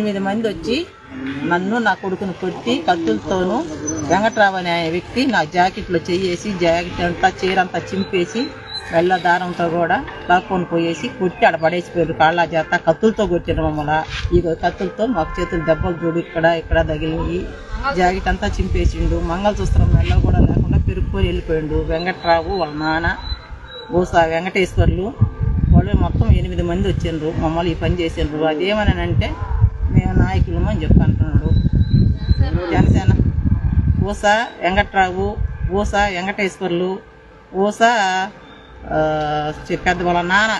8 మంది వచ్చి నన్ను నా కొడుకును కొట్టి కత్తులతోనూ వెంకట్రావు అనే వ్యక్తి నా జాకెట్లో చెయ్యేసి జాకెట్ అంతా చీరంతా చింపేసి వెళ్ళ దారంతో కూడా లాక్కొని పోయేసి కొట్టి ఆడ పడేసిపోయారు. కాళ్ళ చేత కత్తులతో కొట్టారు మమ్మల్ని. ఈ కత్తులతో మాకు చేతులు దెబ్బలు చూడు ఇక్కడ తగిలింది. జాకెట్ అంతా చింపేసిండు. మంగళసూత్రం మెల్ల కూడా లేకుండా పెరుక్కొని వెళ్ళిపోయిండు. వెంకట్రావు వాళ్ళ నాన్న ఊసా వెంకటేశ్వర్లు వాళ్ళు మొత్తం 8 మంది వచ్చిండ్రు. మమ్మల్ని ఈ పని చేసిండ్రు. అదేమనంటే మేము నాయకులము అని చెప్పి అంటున్నాడు. జనసేన ఊసా వెంకట్రావు, ఊసా వెంకటేశ్వర్లు, ఊసా పెద్ద వాళ్ళ నాన్న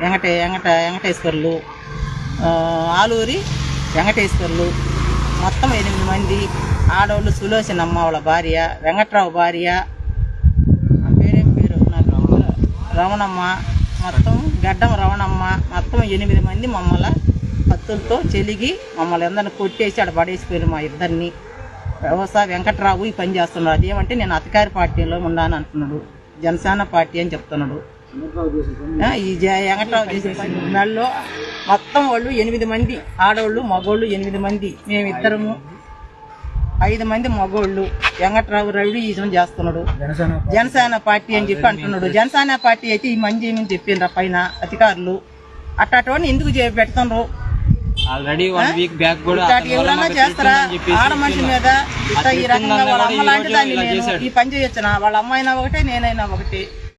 వెంకటేశ్వర్లు, ఆలూరి వెంకటేశ్వర్లు మొత్తం 8 మంది. ఆడవాళ్ళు సులోచనమ్మ వాళ్ళ భార్య, వెంకట్రావు భార్య పేరేం పేరు నాకు రమణమ్మ, మొత్తం గడ్డం రమణమ్మ, మొత్తం 8 మంది మమ్మల్ని కత్తులతో చెలిగి మమ్మల్ని అందరిని కొట్టేసి ఆడ పడేసిపోయారు మా ఇద్దరిని. వ్యవసాయ వెంకట్రావు ఈ పని చేస్తున్నాడు. అదేమంటే నేను అధికార పార్టీలో ఉన్నాను అంటున్నాడు. జనసేన పార్టీ అని చెప్తున్నాడు. ఈ వెంకట్రావు చేసే నెలలో మొత్తం వాళ్ళు 8 మంది ఆడవాళ్ళు మగోళ్ళు 8 మంది. మేమిద్దరము 5 మంది మగోళ్ళు. వెంకట్రావు రౌడీయిజం చేస్తున్నాడు. జనసేన పార్టీ అని చెప్పి అంటున్నాడు. జనసేన పార్టీ అయితే ఈ మంది ఏమని చెప్పిండ్రు పైన అధికారులు. అట్టని ఎందుకు పెడుతున్నారు? ఎవరన్నా చేస్తారా? ఆడ మనిషి మీద ఈ రకంగా వాళ్ళ అమ్మ లాంటి దాన్ని నేను ఈ పని చేయొచ్చునా? వాళ్ళ అమ్మ అయినా ఒకటే, నేనైనా ఒకటే.